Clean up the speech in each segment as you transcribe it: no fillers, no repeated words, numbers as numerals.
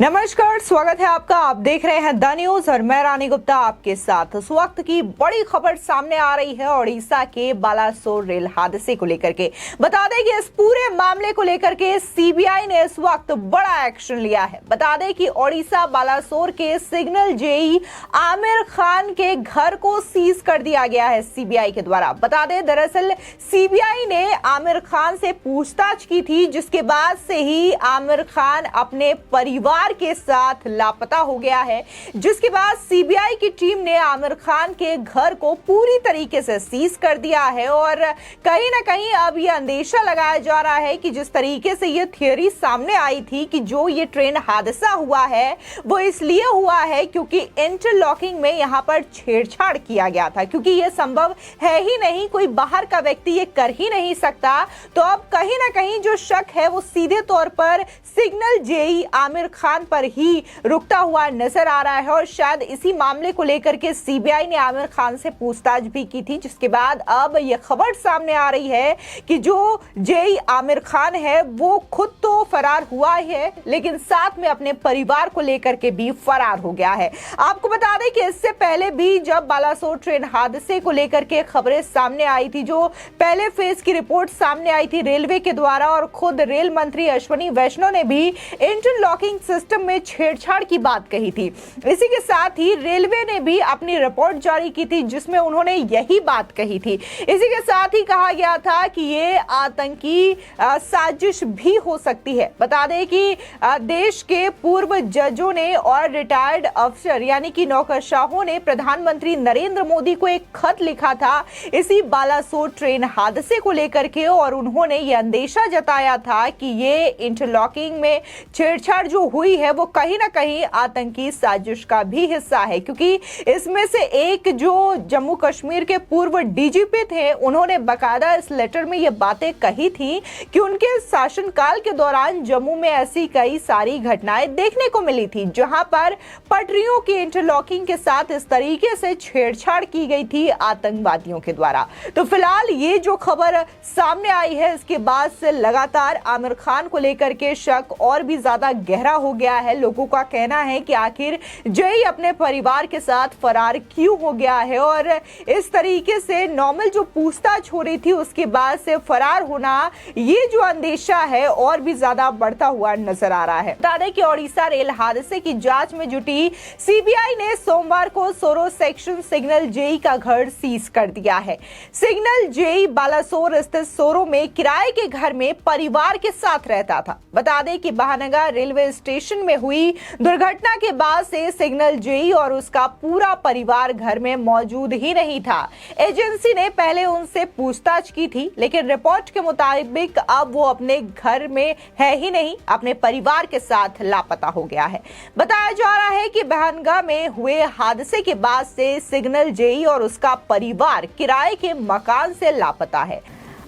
नमस्कार, स्वागत है आपका। आप देख रहे हैं द न्यूज और मैं रानी गुप्ता आपके साथ। इस वक्त की बड़ी खबर सामने आ रही है ओडिशा के बालासोर रेल हादसे को लेकर के। बता दें कि इस पूरे मामले को लेकर के सीबीआई ने इस वक्त बड़ा एक्शन लिया है। बता दें कि ओडिशा बालासोर के सिग्नल जेई आमिर खान के घर को सीज कर दिया गया है सीबीआई के द्वारा। बता दें, दरअसल सीबीआई ने आमिर खान से पूछताछ की थी, जिसके बाद से ही आमिर खान अपने परिवार के साथ लापता हो गया है। जिसके बाद सीबीआई की टीम ने आमिर खान के घर को पूरी तरीके से सीज कर दिया है और कहीं ना कहीं अब यह अंदेशा लगाया जा रहा है कि जिस तरीके से यह थियरी सामने आई थी कि जो ये ट्रेन हादसा हुआ है वो इसलिए हुआ है क्योंकि इंटरलॉकिंग में यहां पर छेड़छाड़ किया गया था, क्योंकि यह संभव है ही नहीं, कोई बाहर का व्यक्ति ये कर ही नहीं सकता। तो अब कहीं ना कहीं जो शक है वो सीधे तौर पर सिग्नल जेई आमिर खान पर ही रुकता हुआ नजर आ रहा है और शायद इसी मामले को लेकर के सीबीआई ने आमिर खान से पूछताछ भी की थी, जिसके बाद अब यह खबर सामने आ रही है कि जो जेई आमिर खान है वो खुद तो फरार हुआ है, लेकिन साथ में अपने परिवार को लेकर के भी फरार हो गया है। आपको बता दें कि इससे पहले भी जब बालासोर ट्रेन हादसे को लेकर के खबरें सामने आई थी, जो पहले फेज की रिपोर्ट सामने आई थी रेलवे के द्वारा, और खुद रेल मंत्री अश्विनी वैष्णव ने भी इंटरलॉकिंग सिस्टम में छेड़छाड़ की बात कही थी। इसी के साथ ही रेलवे ने भी अपनी रिपोर्ट जारी की थी, जिसमें उन्होंने यही बात कही थी। इसी के साथ ही कहा गया था कि ये आतंकी साजिश भी हो सकती है। बता दें कि देश के पूर्व जजों ने और रिटायर्ड अफसर यानी कि नौकरशाहों ने प्रधानमंत्री नरेंद्र मोदी को एक खत लिखा था इसी बालासोर ट्रेन हादसे को लेकर के, और उन्होंने ये अंदेशा जताया था कि ये इंटरलॉकिंग में छेड़छाड़ जो हुई है वो कहीं ना कहीं आतंकी साजिश का भी हिस्सा है, क्योंकि इसमें से एक जो जम्मू कश्मीर के पूर्व डीजीपी थे, उन्होंने बकायदा इस लेटर में ये बातें कही थी कि उनके शासनकाल के दौरान जम्मू में ऐसी कई सारी घटनाएं देखने को मिली थी जहां पर पटरियों की इंटरलॉकिंग के साथ इस तरीके से छेड़छाड़ की गई थी आतंकवादियों के द्वारा। तो फिलहाल ये जो खबर सामने आई है, इसके बाद से लगातार आमिर खान को लेकर के शक और भी ज्यादा गहरा हो गया है। लोगों का कहना है कि आखिर जेई अपने परिवार के साथ फरार क्यों हो गया है, और इस तरीके से नॉर्मल जो पूछताछ हो रही थी उसके बाद से फरार होना, ये जो अंदेशा है और भी ज्यादा बढ़ता हुआ नजर आ रहा है। बता दें कि ओडिशा रेल हादसे की जांच में जुटी सीबीआई ने सोमवार को सोरो सेक्शन सिग्नल जेई का घर सीज कर दिया है। सिग्नल जेई बालासोर स्थित सोरो में किराए के घर में परिवार के साथ रहता था। बता दें कि महानगर रेलवे स्टेशन में हुई दुर्घटना के बाद से सिग्नल जेई और उसका पूरा परिवार घर में मौजूद ही नहीं था। एजेंसी ने पहले उनसे पूछताछ की थी, लेकिन रिपोर्ट के मुताबिक अब वो अपने घर में है ही नहीं, अपने परिवार के साथ लापता हो गया है। बताया जा रहा है कि बहनगा में हुए हादसे के बाद से सिग्नल जेई और उसका परिवार किराए के मकान से लापता है।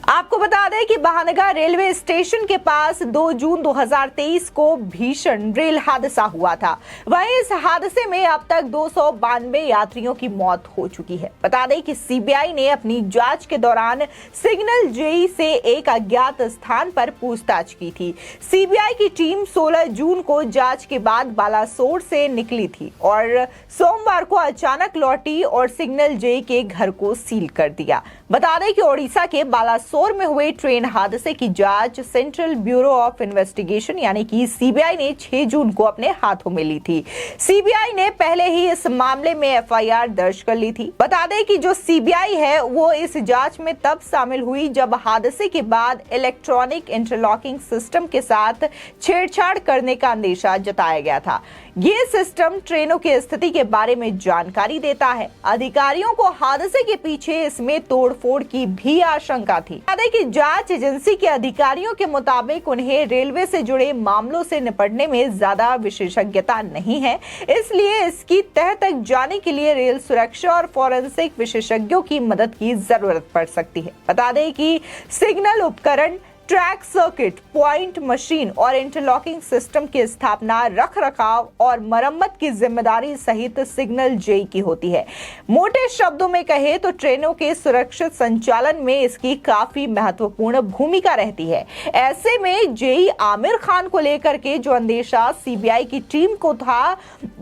आपको बता दें कि बहानगर रेलवे स्टेशन के पास 2 जून 2023 को भीषण रेल हादसा हुआ था। वहीं इस हादसे में अब तक 292 यात्रियों की मौत हो चुकी है। बता दें कि सीबीआई ने अपनी जांच के दौरान सिग्नल जेई से एक अज्ञात स्थान पर पूछताछ की थी। सीबीआई की टीम 16 जून को जांच के बाद बालासोर से निकली थी और सोमवार को अचानक लौटी और सिग्नल जेई के घर को सील कर दिया। बता दें कि ओडिशा के बालासोर में हुए ट्रेन हादसे की जांच सेंट्रल ब्यूरो ऑफ इन्वेस्टिगेशन यानी कि सीबीआई ने 6 जून को अपने हाथों में ली थी। सीबीआई ने पहले ही इस मामले में एफआईआर दर्ज कर ली थी। बता दें कि जो सीबीआई है वो इस जांच में तब शामिल हुई जब हादसे के बाद इलेक्ट्रॉनिक इंटरलॉकिंग सिस्टम के साथ छेड़छाड़ करने का अंदेशा जताया गया था। ये सिस्टम ट्रेनों की स्थिति के बारे में जानकारी देता है। अधिकारियों को हादसे के पीछे इसमें तोड़फोड़ की भी आशंका थी। बता दें कि जांच एजेंसी के अधिकारियों के मुताबिक उन्हें रेलवे से जुड़े मामलों से निपटने में ज्यादा विशेषज्ञता नहीं है, इसलिए इसकी तह तक जाने के लिए रेल सुरक्षा और फॉरेंसिक विशेषज्ञों की मदद की जरूरत पड़ सकती है। बता दें कि सिग्नल उपकरण ट्रैक सर्किट, पॉइंट मशीन और इंटरलॉकिंग सिस्टम की स्थापना, रख रखाव और मरम्मत की जिम्मेदारी सहित सिग्नल जेई की होती है। मोटे शब्दों में कहे तो ट्रेनों के सुरक्षित संचालन में इसकी काफी महत्वपूर्ण भूमिका रहती है। ऐसे में जेई आमिर खान को लेकर के जो अंदेशा सीबीआई की टीम को था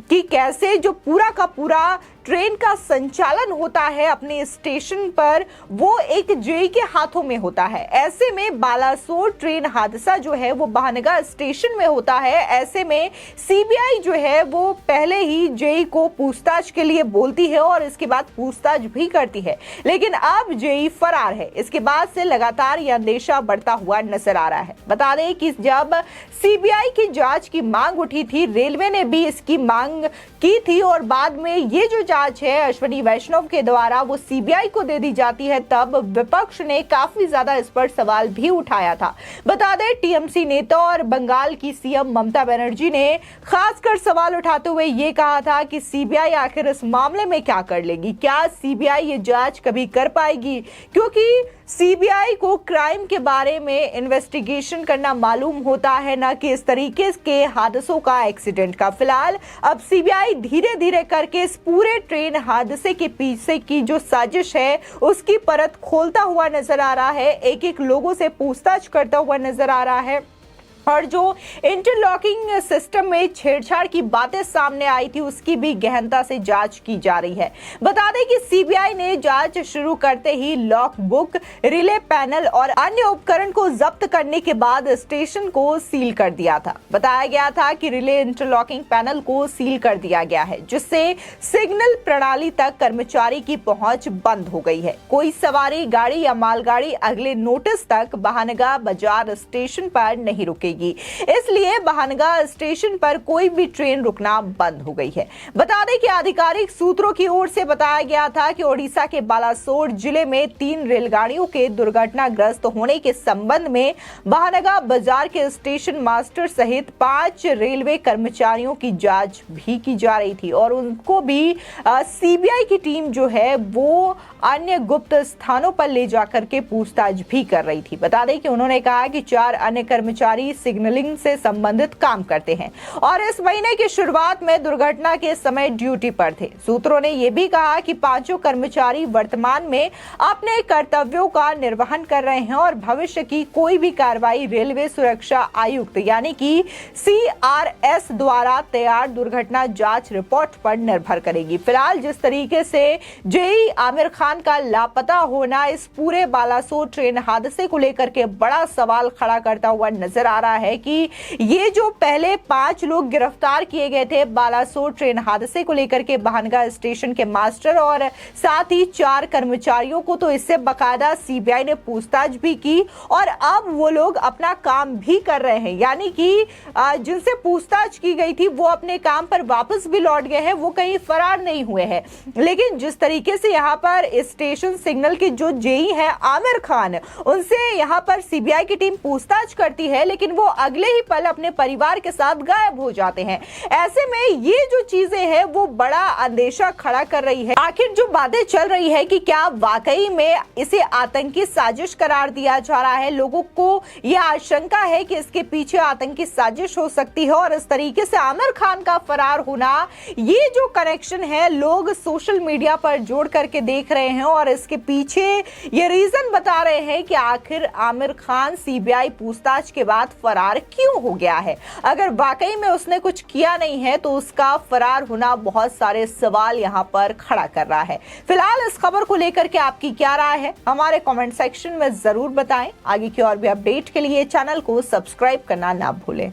कि कैसे जो पूरा का पूरा ट्रेन का संचालन होता है अपने स्टेशन पर, वो एक जेई के हाथों में होता है। ऐसे में बालासोर ट्रेन हादसा जो है वो बहानगा स्टेशन में होता है। ऐसे में सीबीआई जो है वो पहले ही जेई को पूछताछ के लिए बोलती है और इसके बाद पूछताछ भी करती है, लेकिन अब जेई फरार है। इसके बाद से लगातार यह अंदेशा बढ़ता हुआ नजर आ रहा है। बता दें कि जब सीबीआई की जांच की मांग उठी थी, रेलवे ने भी इसकी मांग की थी और बाद में ये जो जांच है अश्विनी वैष्णव के द्वारा वो सीबीआई को दे दी जाती है, तब विपक्ष ने काफी ज्यादा इस पर सवाल भी उठाया था। बता दें टीएमसी नेता और बंगाल की सीएम ममता बनर्जी ने खासकर सवाल उठाते हुए ये कहा था कि सीबीआई आखिर इस मामले में क्या कर लेगी, क्या सीबीआई ये जांच कभी कर पाएगी, क्योंकि सीबीआई को क्राइम के बारे में इन्वेस्टिगेशन करना मालूम होता है, ना कि इस तरीके के हादसों का, एक्सीडेंट का। फिलहाल अब सीबीआई धीरे धीरे करके इस पूरे ट्रेन हादसे के पीछे की जो साजिश है उसकी परत खोलता हुआ नजर आ रहा है, एक एक लोगों से पूछताछ करता हुआ नजर आ रहा है और जो इंटरलॉकिंग सिस्टम में छेड़छाड़ की बातें सामने आई थी उसकी भी गहनता से जांच की जा रही है। बता दें कि सीबीआई ने जांच शुरू करते ही लॉक बुक, रिले पैनल और अन्य उपकरण को जब्त करने के बाद स्टेशन को सील कर दिया था। बताया गया था कि रिले इंटरलॉकिंग पैनल को सील कर दिया गया है, जिससे सिग्नल प्रणाली तक कर्मचारी की पहुंच बंद हो गई है। कोई सवारी गाड़ी या मालगाड़ी अगले नोटिस तक बहानगा बाजार स्टेशन पर नहीं रुकेगी, इसलिए बहानगा स्टेशन पर कोई भी ट्रेन रुकना बंद हो गई है। बता दें कि आधिकारिक सूत्रों की ओर से बताया गया था कि ओडिशा के बालासोर जिले में 3 रेलगाड़ियों के दुर्घटनाग्रस्त होने के संबंध में बहानगा बाजार के स्टेशन मास्टर सहित 5 रेलवे कर्मचारियों की जांच भी की जा रही थी और उनको भी सीबीआई की टीम जो है वो अन्य गुप्त स्थानों पर ले जाकर के पूछताछ भी कर रही थी। बता दें कि उन्होंने कहा कि 4 अन्य कर्मचारी सिग्नलिंग से संबंधित काम करते हैं और इस महीने की शुरुआत में दुर्घटना के समय ड्यूटी पर थे। सूत्रों ने यह भी कहा कि 5 कर्मचारी वर्तमान में अपने कर्तव्यों का निर्वहन कर रहे हैं और भविष्य की कोई भी कार्रवाई रेलवे सुरक्षा आयुक्त यानी कि CRS द्वारा तैयार दुर्घटना जांच रिपोर्ट पर निर्भर करेगी। फिलहाल जिस तरीके से जेई आमिर खान का लापता होना इस पूरे बालासोर ट्रेन हादसे को लेकर के बड़ा सवाल खड़ा करता हुआ नजर आ रहा है कि ये जो पहले 5 लोग गिरफ्तार किए गए थे बालासोर ट्रेन हादसे को लेकर के, बहानगा स्टेशन के मास्टर और साथ ही 4 कर्मचारियों को, तो इससे बकायदा सीबीआई ने पूछताछ भी की और अब वो लोग अपना काम भी कर रहे हैं, यानी कि जिनसे पूछताछ की गई थी वो अपने काम पर वापस भी लौट गए हैं, वो कहीं फरार नहीं हुए हैं। लेकिन जिस तरीके से यहाँ पर स्टेशन सिग्नल के जो जेई है आमिर खान, उनसे यहाँ पर सीबीआई की टीम पूछताछ करती है लेकिन वो अगले ही पल अपने परिवार के साथ गायब हो जाते हैं। ऐसे में ये जो चीजें हैं वो बड़ा अंदेशा खड़ा कर रही है। आखिर जो बातें चल रही है कि क्या वाकई में इसे आतंकी साजिश करार दिया जा रहा है, लोगों को यह आशंका है कि इसके पीछे आतंकी साजिश हो सकती है और इस तरीके से आमिर खान का फरार होना, ये जो कनेक्शन है लोग सोशल मीडिया पर जोड़ करके देख रहे हैं और इसके पीछे ये रीजन बता रहे हैं कि आखिर आमिर खान सीबीआई पूछताछ के बाद फरार क्यों हो गया है। अगर वाकई में उसने कुछ किया नहीं है तो उसका फरार होना बहुत सारे सवाल यहां पर खड़ा कर रहा है। फिलहाल इस खबर को लेकर के आपकी क्या राय है हमारे कमेंट सेक्शन में जरूर बताएं। आगे की और भी अपडेट के लिए चैनल को सब्सक्राइब करना ना भूलें।